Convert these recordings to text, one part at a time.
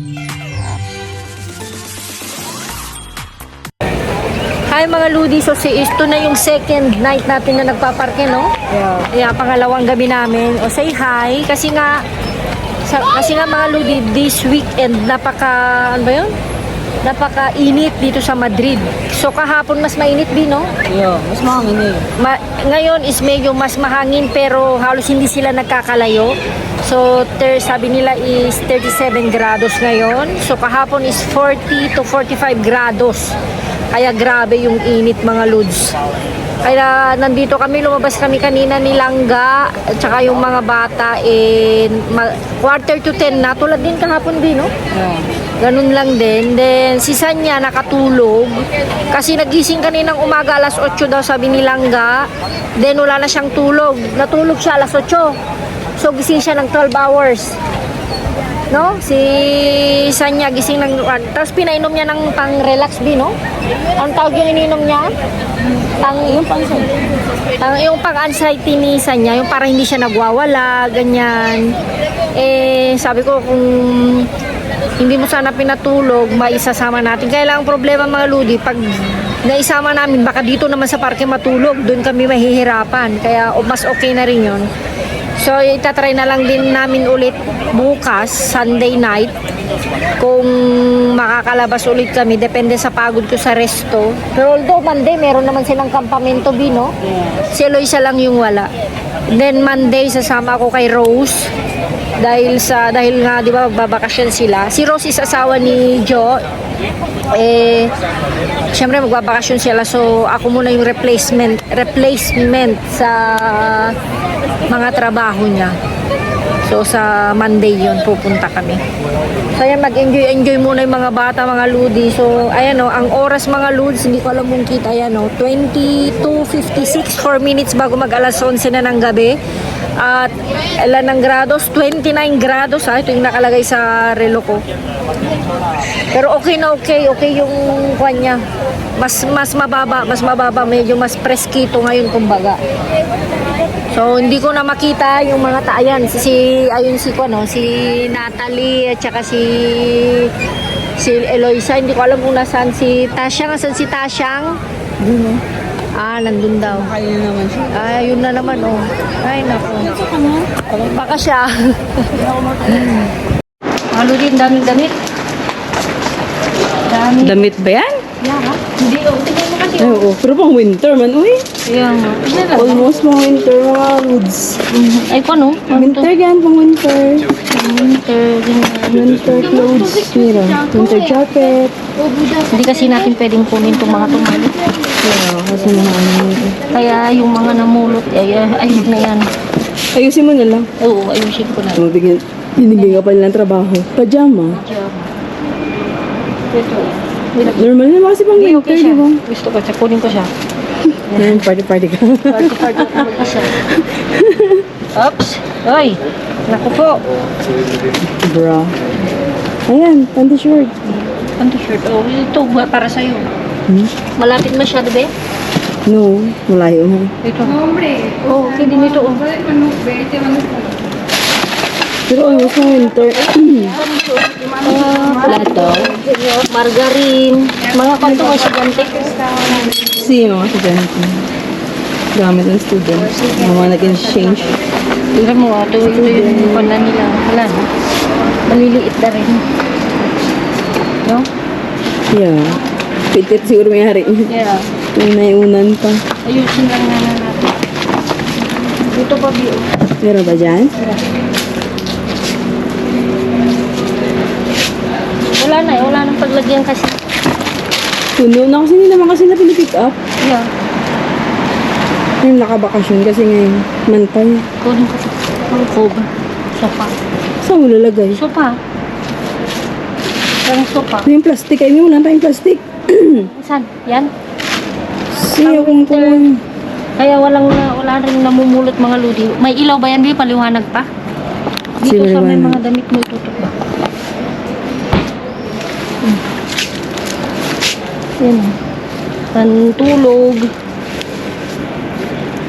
Hi mga Ludi, so ito na yung second night natin na nagpaparke, no? Yeah, pangalawang gabi namin. O say hi, kasi nga mga Ludi, this weekend ano ba yun? Napaka-init dito sa Madrid. So kahapon mas mainit din, no? Yeah, mas mahangin eh. Ngayon is medyo mas mahangin pero halos hindi sila nagkakalayo. So sabi nila is 37 grados ngayon. So kahapon is 40 to 45 grados. Kaya grabe yung init mga Lods. Kaya nandito kami, lumabas kami kanina ni Langga at saka yung mga bata quarter to 10 na. Tulad din kahapon din, no? Yeah. Ganun lang din. Then si Sanya nakatulog kasi nagising kaninang umaga alas 8 daw sabi ni Langga. Then wala na siyang tulog. Natulog siya alas 8. So gising siya ng 12 hours. No? Si Sanya gising ng tapos pinainom niya ng pang-relax din, no? Ang tawag yung ininom niya? Yung pang-anxiety ni Sanya, yung para hindi siya nagwawala, ganyan. Sabi ko kung hindi mo sana pinatulog, maisasama natin. Kaya lang ang problema mga Ludi, pag naisama namin, baka dito naman sa parke matulog, doon kami mahihirapan. Kaya mas okay na rin yun. So, itatry na lang din namin ulit bukas, Sunday night, kung makakalabas ulit kami. Depende sa pagod ko sa resto. Pero although Monday, meron naman silang kampamento, no? Si Eloisa lang yung wala. Then Monday, sasama ako kay Rose. Dahil nga, di ba, magbabakasyon sila. Si Rose is asawa ni Jo. Siyempre magbabakasyon sila. So, ako muna yung replacement sa mga trabaho niya. So, sa Monday yun, pupunta kami. So, ayan, mag-enjoy muna yung mga bata, mga Ludi. So, ayan o, ang oras mga Ludes, hindi ko alam kung kita, ayan o, 22:56, 4 minutes bago mag-alas 11 na ng gabi. At ilan ng grados? 29 grados. Ito yung nakalagay sa relo ko. Pero okay na okay. Okay yung kanya. Mas mababa. Medyo mas preskito ngayon kumbaga. So hindi ko na makita yung mga taayan. Si Natalie at saka si Eloisa. Hindi ko alam kung nasaan si Tasyang. Nasaan si Tasyang? Nandun daw. Kaya naman siya. Yun na naman, oh. Ay, naku. Baka siya. Halo din, daming damit. Damit ba yan? Yeah, hindi, oh. Tingnan mo kasi. Oo, pero pang winter man, uy. Yeah, Almost pang winter mga Lods. ay, paano? Winter yan, pang winter. Winter Clothes. Mira, winter jacket. Hindi kasi natin pwedeng kunin itong mga tumalit. Yeah, kasi mga Kaya yung mga namulot, ayun na yan. ayusin mo na lang. Oo, ayusin ko na. Binigyan ka pala ng trabaho. Pajama. Ito. Normal naman kasi pang winter, Okay siya. di ba? Gusto ko siya, kunin ko siya. Ngayon, party ka. Party ko siya. Oops! Oy! Naku po! Bra. Ayan, panty short. Ang t-shirt. Oh, ito para sa'yo. Malapit masyado, be? No, malayo ha. Ito. Oh, okay din ito. Oh. Pero almost na winter. Plato. Margarine. Mga kanto mo sa gantik. Mga estudyante. Gamit ng students. Mga nag-exchange. Tingnan mo, ito yung pala nila. Wala, no? Maliliit na rin. No? Yeah. Pitit siguro may hari. Yeah. May naiunan pa. Ayusin lang na natin. Dito pa, Bio. Meron ba dyan? Wala nang paglagyan kasi. Puno na kasi hindi naman kasi na pinipick up. Yeah. Yung nakabakasyon kasi ngayon. Mantay. Kunin ko ito. Sofa. Sofa. Saan mo lalagay? Sofa. Yung sofa. Yung plastic. Ay, wala tayong plastic. Saan? Yan? Siya kung Kaya wala rin namumulot mga Ludi. May ilaw ba yan? Di paliwanag pa? Dito sa may mga damit mo itutok ba? Yan. Pantulog.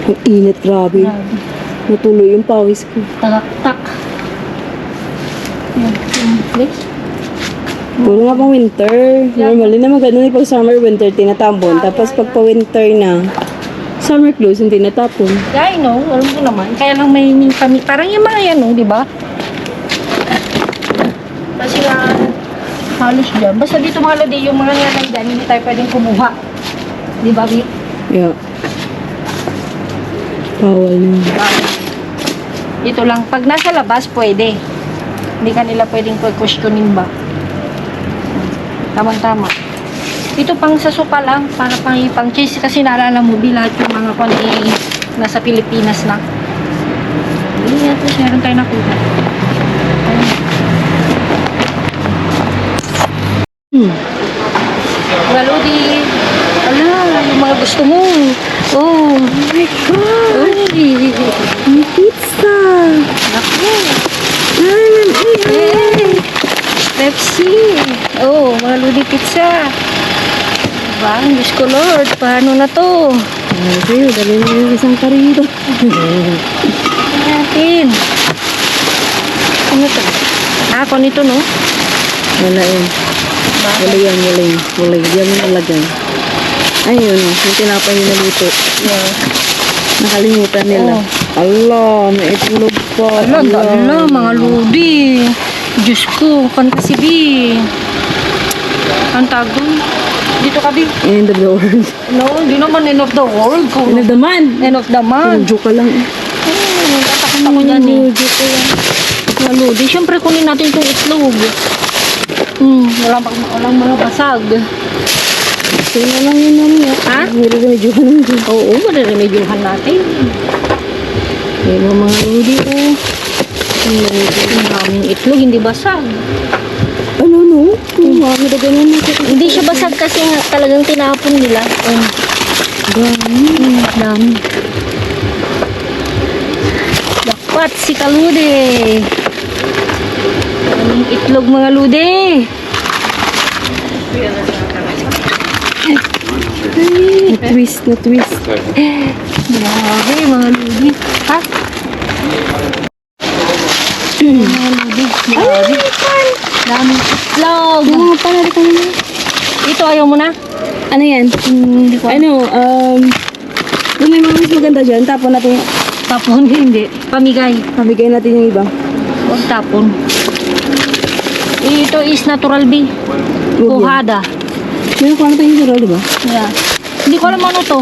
Ang init, grabe. Natuloy yung pawis ko. Tagaktak. Yan. Next. Puro nga pang winter. Normally naman ganun yung pag summer, winter, tinatapon. Tapos pag pa-winter na, summer clothes, hindi tinatapon. Yeah, I know. Alam ko naman. Kaya lang may kami. Parang yung mga yan, oh, di ba? Kasi nga, halos dyan. Basta dito mga lodi, yung mga nanay dyan, hindi tayo pwedeng kumuha. Di ba, Bi? Yeah. Bawal na. Dito lang. Pag nasa labas, pwede. Hindi ka nila pwedeng questionin ba? Tamang-tama. Ito pang sa sopa lang, para pang cheese. Kasi naalala mo, Bi, lahat yung mga kwan nasa Pilipinas na. Hindi natin, meron tayo nakuha. Mga lodi, ala, yung mga gusto mo. Oh my God! Ay, May pizza! naku. Ay, Pepsi. Oh, mga lodi pizza. Diba? Diyos ko Lord, paano na to? sa'yo, dali mo yung isang karito. Natin. Ano to? Ah, kung ito, no? Wala yun. Wala yan, wala yun. Wala yun. Diyan mo nalagay. Ayun, yung tinapay yung naluto. Yeah. Nakalimutan nila. Oh. Allah, may itlog pa. Ala, mga lodi. Diyos ko, kan kasi, Bi. Ang tawag dun? Dito ka, Bi. End of the world. No, hindi naman end of the world. Kung End of the month. end of the month. Joke ka lang. Tatakot ako dyan eh. Joke ka lang. Mga lodi, syempre kunin natin itong itlog. Walang mga basag. Sige na lang yun namin. Ha? Nire-remedyo ka naman dyan. Oo, mareremedyohan natin. Kaya mga lodi ko. Ang daming itlog, hindi basag. Ano, no? Kung mga ganun na. Hindi siya basag kasi nga talagang tinapon nila. Dami. Dami. Dapat si Kalude. Daming itlog mga lude. Na-twist, na-twist. Grabe mga lude. Ha? Mga lude. Grabe. Daming itlog. Mga panari ka naman. Ito ayaw mo na? Ano yan? Hindi ko. Kung may mga mas maganda dyan, tapon natin, Tapon hindi. Pamigay. pamigay natin yung iba. Huwag tapon. Ito is natural B. Kuhada. Meron ko natin yung sarol, di ba? Yeah. Hindi ko alam ano to.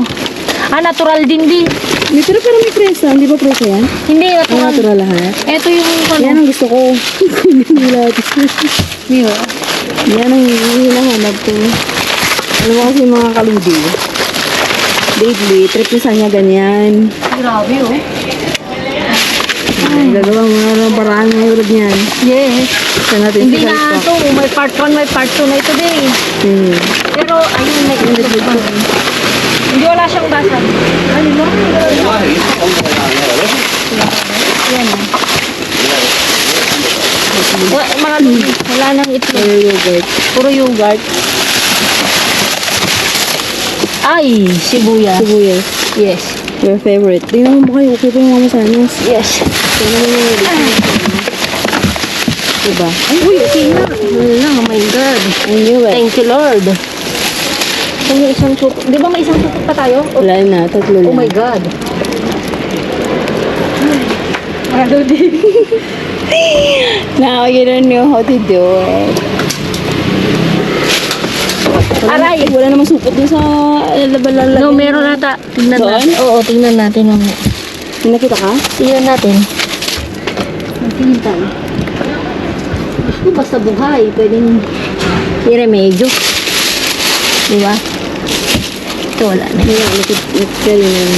Ah, natural din B. May pero may presa. Hindi ba presa yan? Hindi, Ay, natural. natural lahat. Ito yung ano. Yan ang gusto ko. Hindi lahat. Yeah. Yan ang hinahanap ko. Ano mo kasi yung mga kaludi? Lately, trip na sa niya ganyan. Grabe oh. Gagawa mo na ng paraan ng urod niyan. Yes. Sa natin Hindi sa na kalpa. to. May part 1, may part 2 na ito din. Pero ayun, may itlog pa. Hindi wala siyang basag. Ano mo? Yan oh. Mga lugi. Wala nang itlog. Pero yogurt. Puro yogurt. Ay, sibuyas. Sibuyas. Yes. Your favorite. Tingnan mo ba kayo? Okay pa yung mga masanas. Yes. Tingnan mo yung diba? Ay, uy, okay na. Wala, oh my God. I knew it. Thank you, Lord. So, may isang supot. Di ba may isang supot pa tayo? Wala na, tatlo lang. Oh my God. Ano din? Now you don't know how to do it. Aray! Wala namang supot dun sa labalalagay. No, meron nata. Tingnan Doon? natin. Oo, tingnan natin. May nakita ka? Tingnan natin. Tingnan. Gusto basta buhay. Pwedeng i-remedyo. Di ba? Ito wala na. May nakita yun.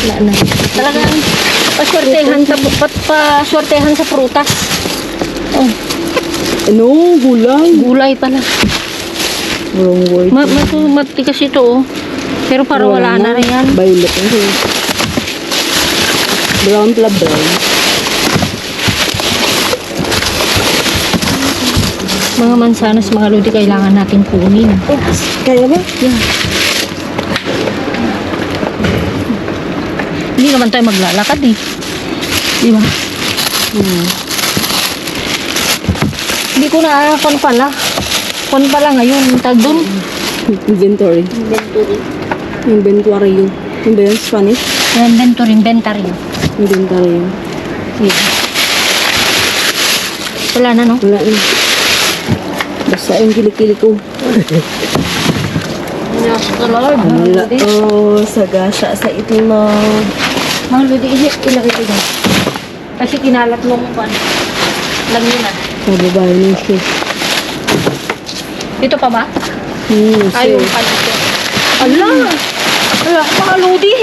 Wala na. Talagang paswertehan sa, paswertehan sa prutas. Oh, Ano? Gulay? gulay pala. Wrong word. Matikas ito oh. Pero para wala na rin yan. Violet. Okay. Brown pala brown. Mga mansanas, mga lodi, kailangan natin kunin. Kaya ba? Yeah. Hindi naman tayo maglalakad eh. Di ba? Hindi ko na, kung pala. Kung pala ngayon, tag doon. Inventory. Inventory. Inventory. Yung ba yun? Spanish? Inventory. Inventory. Yeah. Wala na, no? Wala na. Basta yung kilikili ko. Yes, the Lord. Wala. Oh, sagasa sa itimog. Mga lodi, ilagay ko dyan. Kasi kinalat mo kung ano. Alam niyo na. Sa babae ng shift. Ito pa ba? Ay, Yung palito. Ala! Ala, mga lodi!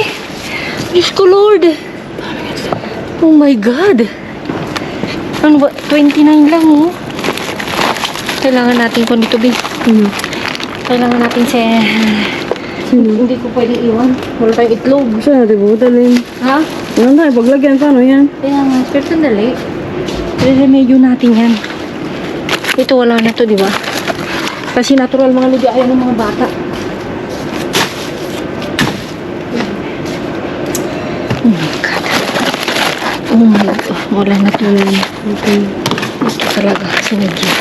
Diyos ko, Lord! Oh my God! Ano ba? 29 lang, oh. Kailangan natin kung dito, Bi. Kailangan natin Hindi ko pwedeng iwan. Wala tayong itlog. Saan natin butalin? Ha? Ano tayo? Paglagyan, paano yan? Kaya nga, pero sandali. Remedyo natin yan. Ito wala na to, di ba? Kasi natural mga lodi ayaw ng mga bata. Oh my God. Oh my God. Wala na to. Okay. Ito talaga. Sinadya.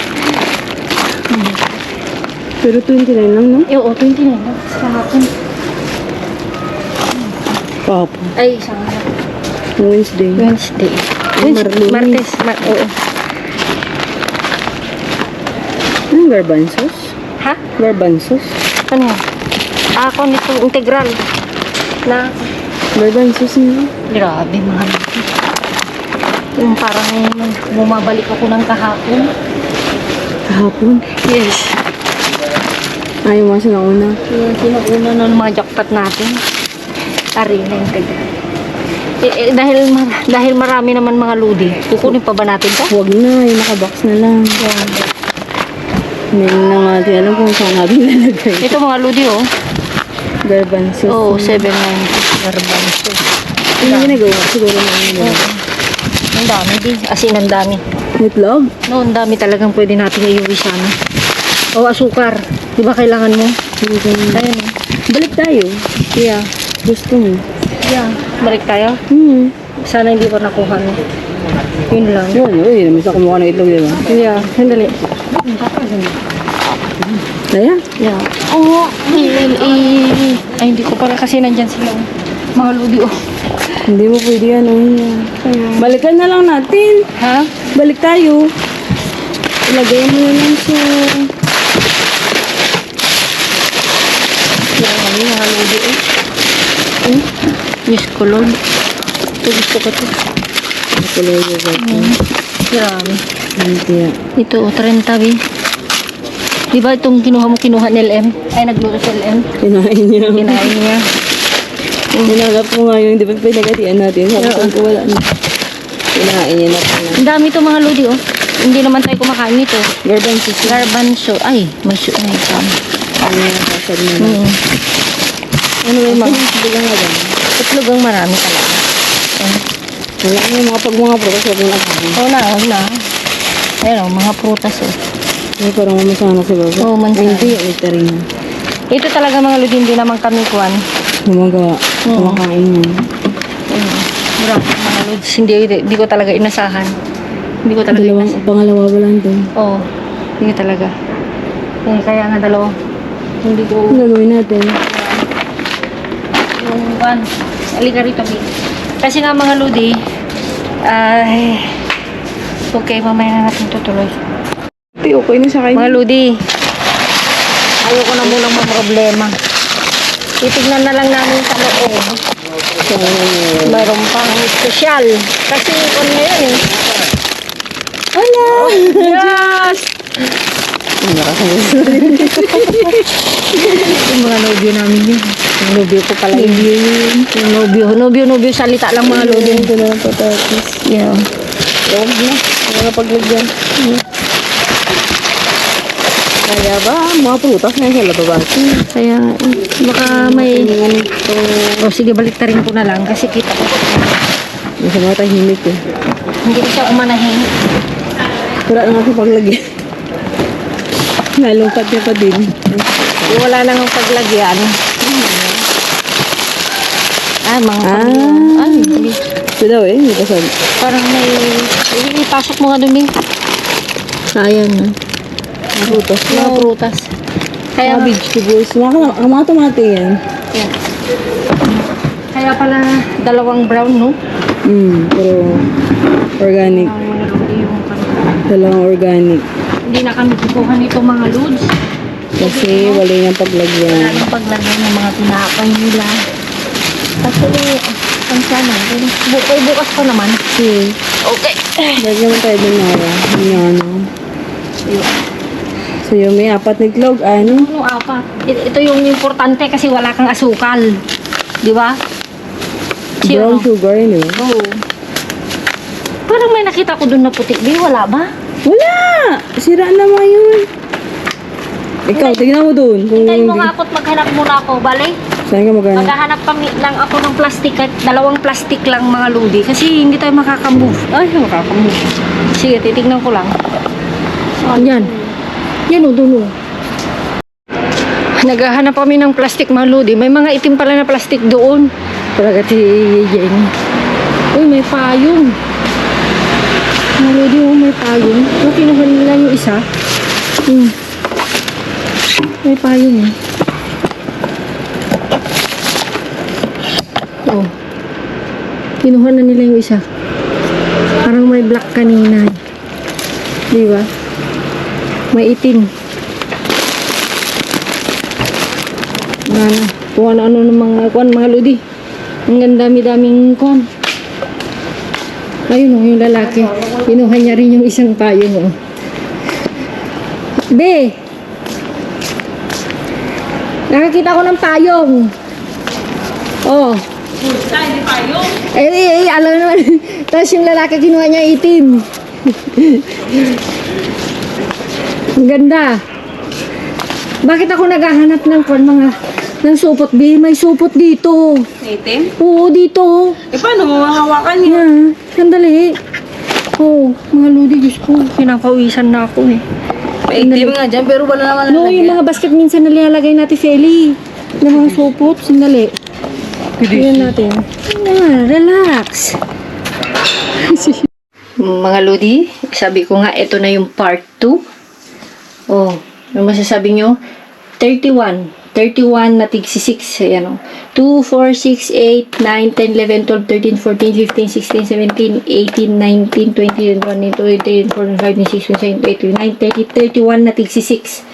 Pero 29 lang, no? Oo, 29 na. Sa hapon. Papo. Ay, isang hapon. Wednesday. Wednesday. Martes. Martes. Oo. Anong garbanzos? Ha? Garbanzos? Ano yan? Ako nito integral. Na Garbanzos niyo? grabe mga lodi. Yung parang bumabalik ako ng kahapon. Kahapon? Yes. Ayaw mo sa nauna. Yung sinuuna ng mga jackpot natin. Arena integral. Dahil marami naman mga lodi. Kukunin pa ba natin to? Huwag na, yung nakabox na lang. Hindi na nga natin alam kung saan natin lalagay. Ito mga lodi, oh. Garbanzos. Oo, 790. Garbanzo. Hindi ginagawa. Siguro na yun. Oo. Ang dami din. As in, ang dami. Itlog? No, ang dami talagang pwede natin iuwi sana. O, asukar. Di ba kailangan mo? Ayun. Balik tayo. Yeah. Gusto mo. Yeah. Balik tayo. Sana hindi ko nakuha no. Yun lang. Yun, uy, naman sa kumukha ng itlog, di ba? Yeah. Sandali. Kaya? Yeah. Oo. Ay, hindi ko pala kasi nandyan sila. Mga ludi, oh. Hindi mo pwede yan, Balikan na lang natin. Ha? Balik tayo. Ilagay mo na lang sa... Yan kami, mga ludi, eh. Diyos ko, Lord. Ito, gusto ko to. Kulay yung Grabe. Hindi. Ito, 30, bi. Di ba itong kinuha ni LM? Ay, nagluto si LM. Kinain niya. Kinain niya. Hinanap ko nga yung, di ba pinagatian natin? Sabi ko wala na. Kinain niya na pala. Ang dami ito mga lodi, oh. Hindi naman tayo kumakain nito. Garbanzos. Garbanzo. Ay, may tama. Ano yung kasad na na? Ano ba yung mga Hindi ka nga ganun. itlog ang marami talaga. Wala na yung mga prutas, wag mo na kain. Oo na, huwag na. Ayun, oh, mga prutas, oh. Ay, parang mamasana si Baba. Oo, mansana. Ay, hindi, ito rin. Ito talaga mga lodi, hindi naman kami kuwan. Gumagawa. Kumakain yan. Grabe mga lods. Hindi ko talaga inasahan. Hindi ko talaga inasahan. Pangalawa ba lang doon? Oo. Hindi talaga. Kaya nga dalawa. Hindi ko... Ano gagawin natin? Yung one. Alika rito, B. Kasi nga mga lodi, ay... Okay, mamaya na natin tutuloy. Okay na sa kain. Mga lodi, ayoko na munang problema. Titignan na lang namin sa loob. Mayroon pang espesyal. Kasi kung ngayon eh. Wala! Yes! Yung mga nobyo namin yun. Yung nobyo ko pala yun. Yung nobyo salita lang mga lodi. Ito na lang patatis. Yeah. Huwag na. Mga paglagyan. Kaya ba? Mga prutas na yung sa lababati. Kaya, baka may... O sige, baliktarin ko na lang kasi kita ko. Nasa mga tahimik eh. Hindi ko siya umanahin. Wala na nga sa paglagyan. Nalungkat niya pa din. Wala nang paglagyan. Ay, mga ay, hindi. Ito daw eh, hindi pa sabi. Parang may... Ipasok mo nga dumi. Sayang na. Prutas. Mga prutas. Kaya, Mga vegetables. Mga tomate yan. yeah. Kaya pala dalawang brown, no? Pero organic. Dalawang organic. Hindi na kami kukuha nito mga loads. Kasi wala yung Wala paglagyan. nang paglagay ng mga tinapay nila. Actually, ang sana. Bukas pa naman. Okay. Okay. Balik naman tayo dun Nara. Ano. So yung may 4 na itlog, ano? Ano apa? Ito yung importante kasi wala kang asukal. Di ba? Brown sugar, ano? Oo. Parang may nakita ko dun na putik. Di, wala ba? Wala! Sira na mga yun. Ikaw, tignan mo dun. Hintayin mo nga ako at maghanap muna ako. Bale, Saan ka maghanap? maghahanap kami lang ako ng plastic at dalawang plastic lang mga ludi. Kasi hindi tayo makakamove. Ay, makakamove. Sige, titignan ko lang. Yan. Yan o, dun o. Naghahanap kami ng plastic mga ludi. May mga itim pala na plastic doon. Paragati yan. Uy, may payong. Mga ludi o, may payong. So, kinuha nila yung isa. May payong eh. Oh. Kinuha na nila yung isa. Parang may black kanina. Di ba? May itim. Ano? Kung ano ng mga ludi. Ang ganda-daming kuwan. Ayun o, yung lalaki. Kinuha niya rin yung isang payong o. Be! Nakakita ko ng payong. Oh. Alam naman. Tapos yung lalaki kinuha niya itim. Ang ganda. Bakit ako naghahanap ng supot, B? May supot dito. Itim? Oo, dito. Paano mo mahawakan yun? Yan. Sandali. Oh, mga ludi, Diyos ko. Pinapawisan na ako eh. May itim nga dyan, pero wala naman No, yung mga basket minsan nalalagay natin, Feli. Ng mga supot. Sandali. Tignan natin. Yan, relax. Mga lodi, sabi ko nga, ito na yung part 2. Oh, ano masasabi nyo? 31 na tig-6. Ayan o. 2, 4, 6, 8, 9, 10, 11, 12, 13, 14, 15, 16, 17, 18, 19, 20, 21, 22, 23, 24, 25, 26, 27, 28, 29, 30, 31 na tig-6.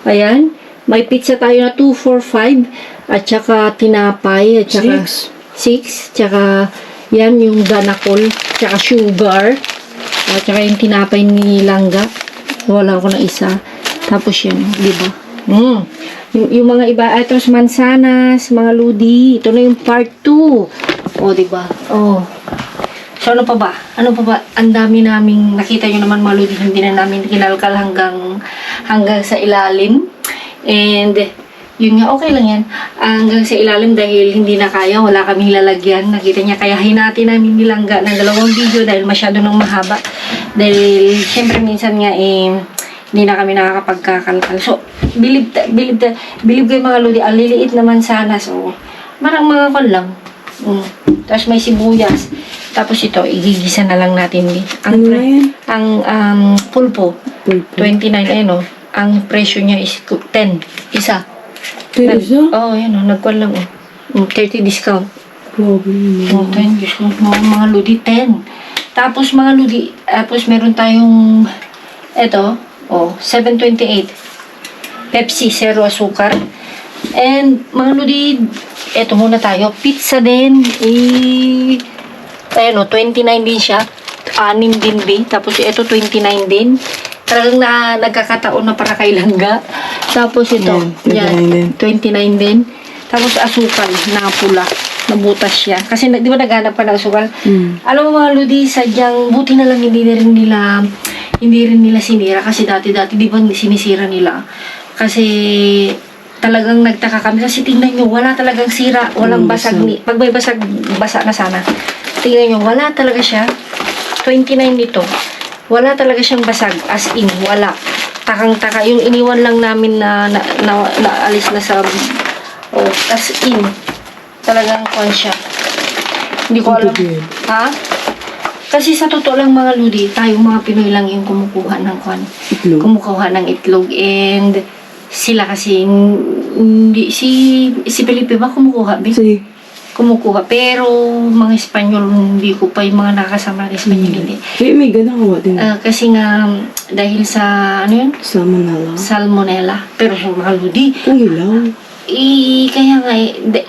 Ayan. May pizza tayo na 2, 4, 5. At saka tinapay. At saka 6. Tsaka yan yung ganakol. Tsaka sugar. At saka yung tinapay ni Langga. Wala ko na isa. Tapos yan. Diba? Yung mga iba. Ito mansanas. Mga ludi. Ito na yung part 2. O diba? O. So ano pa ba? Ano pa ba? Ang dami naming nakita nyo naman mga ludi. Hindi na namin kinalkal hanggang sa ilalim. And, yun nga, okay lang yan. Hanggang sa ilalim dahil hindi na kaya, wala kaming lalagyan. Nakita niya, kaya hinati namin nilangga ng 2 video dahil masyado nang mahaba. Dahil, syempre minsan nga, hindi na kami nakakapagkakalkal. So, believe kayo mga lodi, ang liliit naman sana. So, marang mga kon lang. Tapos may sibuyas. Tapos ito, igigisa na lang natin. Ang pulpo, 29, ayun o. Ang presyo niya is 10. Isa. Oo, yan o. Nagkuhan lang o. 30 discount. Oh, 10. Diyos ko, mga ludi, 10. Tapos mga ludi, tapos meron tayong eto, 728. Pepsi, 0 asukar. And mga ludi, eto muna tayo. Pizza din. Ayan o, 29 din siya. 6 din B. Tapos ito, 29 din. Talagang nagkakataon na para kay Langga. Tapos ito, yan, 29 din. Tapos asukal na pula, nabutas siya. Kasi di ba naghanap pa ng asukal? Alam mo mga ludi, sadyang buti na lang hindi rin nila sinira. Kasi dati-dati, di ba sinisira nila? Kasi talagang nagtaka kami. Kasi tingnan nyo, wala talagang sira. Walang basag. Pag may basag, basa na sana. Tingnan nyo, wala talaga siya. 29 nito. Wala talaga siyang basag. As in, wala. Takang-taka. Yung iniwan lang namin na alis na sa... as in. Talagang kwan siya. Hindi ko alam. Ha? Kasi sa totoo lang mga Lodi, tayo mga Pinoy lang yung kumukuha ng kwan. Itlog. Kumukuha ng itlog and sila kasi hindi si Felipe ba kumukuha ba? Kasi, Kumukuha pero mga Espanyol hindi ko pa yung mga nakasama ng Espanyol hindi. kaya may ganang kawa din. Kasi nga dahil sa ano yun? Sa Manala. Salmonella. Pero sa mga Lodi, Kung ilaw. kaya nga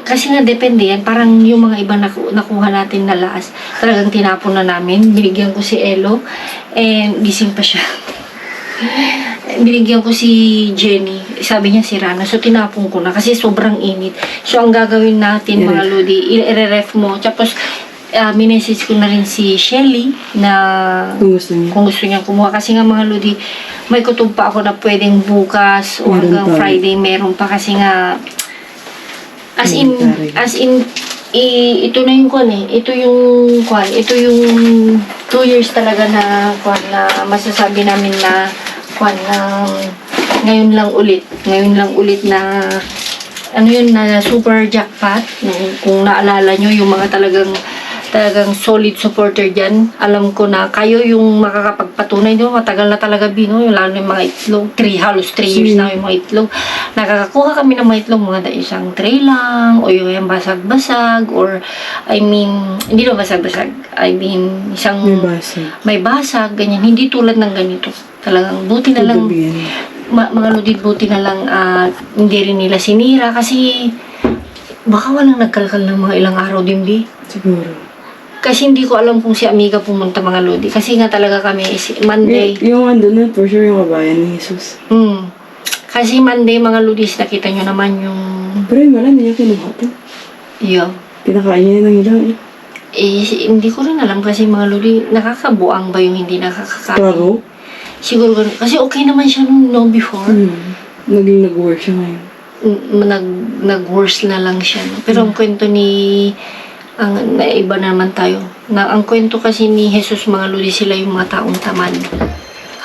kasi nga depende yan. Parang yung mga iba nakuha natin na last, talagang tinapon na namin. Binigyan ko si Elo and gising pa siya. Binigyan ko si Jenny. Sabi niya sira na. So, tinapon ko na kasi sobrang init. So, ang gagawin natin mga Lodi, i-ref mo. Tapos, minessage ko na rin si Shelly na Kung gusto niya. kumuha. Kasi nga mga Lodi, may kutob pa ako na pwedeng bukas o Meron hanggang pa. Friday meron pa kasi nga as in ito na yung kwan eh. Ito yung 2 years talaga na kwan na masasabi namin na kwan na ngayon lang ulit na ano yun na super jackpot. Kung naalala nyo yung mga talagang solid supporter dyan. Alam ko na kayo yung makakapagpatunay nyo. Matagal na talaga Bino. Yung lalo yung mga itlog. Halos 3 years na yung mga itlog. Nakakakuha kami ng mga itlog. Mga isang tray lang. O yung basag-basag. Or, I mean, hindi na basag-basag. I mean, isang may basag. Ganyan. Hindi tulad ng ganito. Talagang buti na lang. Mga Lodi, buti na lang hindi rin nila sinira. Kasi baka walang nagkalkal ng mga ilang araw din, Bi. Siguro. Kasi hindi ko alam kung si Amiga pumunta mga Lodi. Kasi nga talaga kami is Monday. Yung andun na, for sure yung kabayan ni Jesus. Kasi Monday mga Lodi, nakita nyo naman yung... Pero yung malam niya kinuha to. Yo. Pinakain niya ng ilaw eh. Hindi ko rin alam kasi mga Lodi, nakakabuang ba yung hindi nakakakain? Claro. Siguro ganun. Kasi okay naman siya nung before. Naging nag-work siya ngayon. Nag-worse na lang siya. Pero ang kwento ni... ang naiba naman tayo. Ang kwento kasi ni Jesus mga Lodi, sila yung mga taong tamad.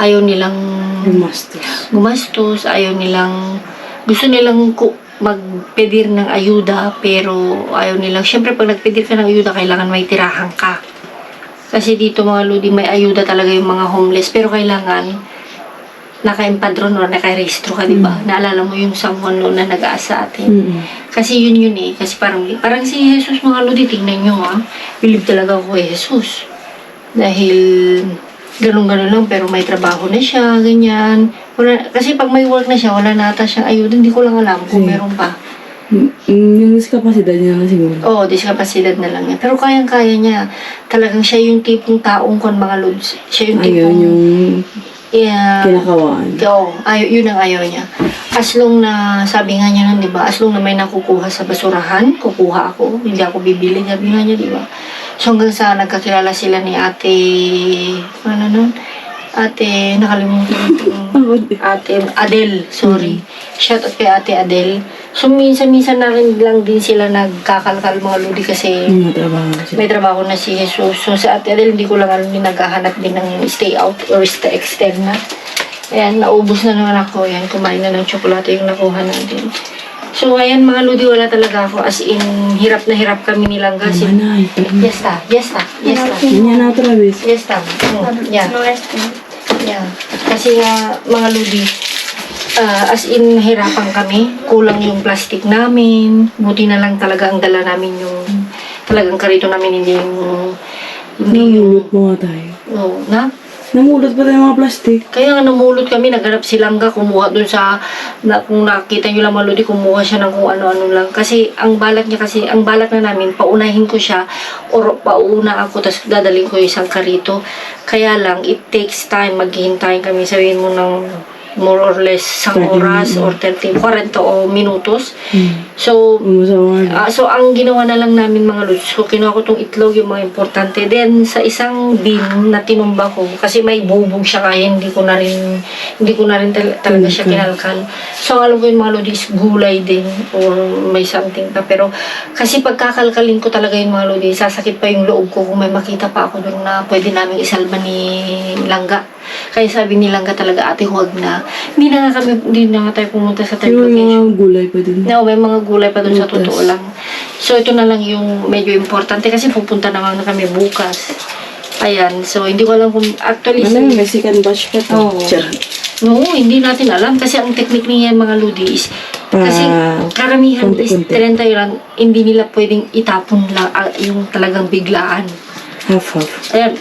Ayaw nilang gumastos. Ayaw nilang... Gusto nilang magpedir ng ayuda, pero ayaw nilang... Siyempre, pag nagpedir ka ng ayuda, kailangan may tirahan ka. Kasi dito mga Lodi, may ayuda talaga yung mga homeless. Pero kailangan naka-empadron o naka-rehistro ka, diba? Naalala mo yung someone noon na nag-aasa atin. Kasi yun eh. Kasi parang si Jesus mga Lodi, tingnan nyo believe talaga ako kay Jesus. Dahil ganun-ganun lang, pero may trabaho na siya, ganyan. Kasi pag may work na siya, wala na ata siyang ayuda. Hindi ko lang alam kung meron pa. Yung discapacidad niya na siguro. Oo, discapacidad na lang niya. Pero kayang-kaya niya. Talagang siya yung tipong taong mga Lods. Siya yung tipong... Ayaw yung kinakawaan. Oo, yun ang ayaw niya. As long na, sabi nga niya nun, di ba? As long na may nakukuha sa basurahan, kukuha ako. Hindi ako bibili, sabi nga niya, di ba? So hanggang sa nagkakilala sila ni ate, nakalimutan ko. Ate Adele, sorry. Shout out kay ate Adele. So minsan-minsan na rin lang din sila nagkakalkal mga Lodi kasi may trabaho na si Jesus. So sa ate Adele, hindi ko lang alam din naghahanap din ng stay out or stay extend na. Ayan, naubos na naman ako. Ayan, kumain na ng tsokolate yung nakuha natin. So, ayan mga Lodi, wala talaga ako. As in, hirap na hirap kami nilang gas. Yes, ta. Yan na Travis. Yes, ta. Yeah. Yeah. Kasi nga, mga Lodi, as in, hirapan kami. Kulang yung plastic namin. Buti na lang talaga ang dala namin yung talagang karito namin, hindi yung... Namulot mo nga tayo. No, na? Namulot pa tayo mga plastic. Kaya nga namulot kami, naghanap si Langga, kumuha dun sa, kung nakita nyo lang mga Lodi, kumuha siya ng kung ano-ano lang. Kasi ang balak na namin, paunahin ko siya, or pauna ako, tapos dadaling ko yung isang karito. Kaya lang, it takes time, maghihintay kami, sabihin mo ng more or less 1 oras or 40 o minutos. So, so ang ginawa na lang namin mga Lods, so kinuha ko tong itlog, yung mga importante. Then, sa isang bin na tinumba ko, kasi may bubog siya kaya hindi ko na rin talaga siya kinalkal. So, alam ko yung mga Lods, gulay din or may something pa. Pero, kasi pagkakalkalin ko talaga yung mga Lods, sasakit pa yung loob ko kung may makita pa ako doon na pwede namin isalba ni Langga. Kaya sabi ni Langga talaga, ate, huwag na. Hindi na nga tayo pumunta sa third location. May mga gulay pa din. No, may mga gulay pa dun sa totoo lang. So, ito na lang yung medyo importante kasi pupunta naman na kami bukas. Ayan, so hindi ko alam kung actually Ano yung Mexican bash ka to? Oo. no, hindi natin alam kasi ang technique niya mga ludi is kasi karamihan is konti-konti. 30 lang, hindi nila pwedeng itapon lang yung talagang biglaan. Half-half. Ayan,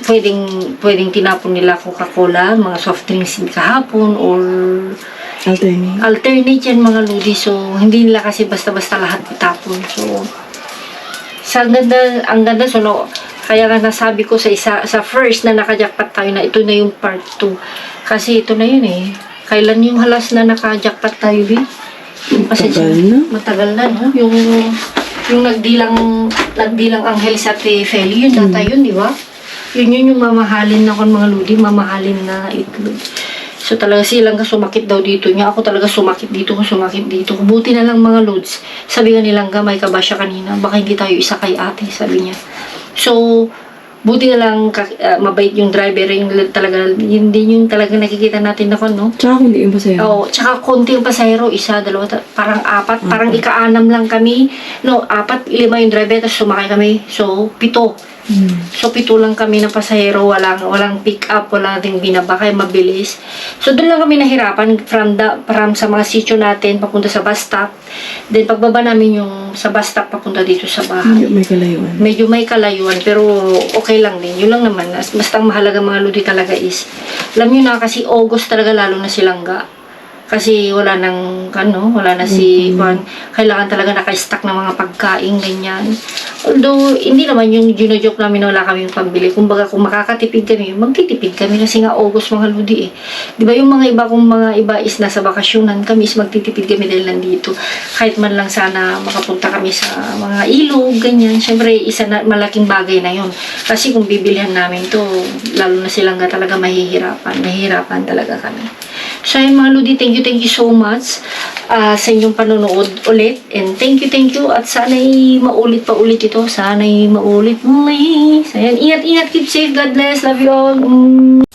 pwedeng tinapon nila Coca-Cola, mga soft drinks kahapon or alternate yan mga ludi. So, hindi nila kasi basta-basta lahat itapon. So, ang ganda. So, no, kaya nga nasabi ko sa first na nakajackpot tayo na ito na yung part 2. Kasi ito na yun eh. Kailan yung halas na nakajackpot tayo din? Matagal na. Matagal na, no? Yung nagdilang anghel sa Ate Feli, yun data yun, di ba? Yun yung mamahalin na kon mga ludi, mamahalin na itlog. So talaga silang sumakit daw dito niya. Ako talaga sumakit dito. Buti na lang mga loads. Sabi nga nilang may ka ba siya kanina? Baka hindi tayo isa kay ate, sabi niya. So, buti na lang mabait yung driver. Yun din yung talaga nakikita natin na no? Tsaka kundi yung pasaya. Oo, tsaka konti yung pasahero. Isa, dalawa, parang apat. Parang ika-6 lang kami. No, 4, 5 yung driver. Tapos sumakay kami. So, 7. So, 7 lang kami na pasahero, walang pick up, wala ding binabakay, mabilis. So, doon lang kami nahirapan from sa mga sitio natin, papunta sa bus stop. Then, pagbaba namin yung sa bus stop, papunta dito sa bahay. May kalayuan. Medyo may kalayuan, pero okay lang din. Yun lang naman. Basta ang mahalaga mga ludi talaga is, alam nyo na, kasi August talaga lalo na silangga. Kasi wala na si Juan. Kailangan talaga naka-stack ng mga pagkain, ganyan. Although, hindi naman yung gino-joke namin na wala kami yung pambili. Kumbaga, kung makakatipid kami, magtitipid kami kasi nga August mga ludi eh. Di ba yung mga iba is nasa bakasyonan, kami is magtitipid kami dahil nandito. Kahit man lang sana makapunta kami sa mga ilog, ganyan. Siyempre, isa na malaking bagay na yun. Kasi kung bibilihan namin to, lalo na silang talaga mahihirapan talaga kami. So, ayun mga ludi, thank you so much sa inyong panonood ulit. And thank you. At sana'y maulit pa ulit ito. Sana'y maulit muli. So, ayan, ingat, keep safe. God bless. Love you all.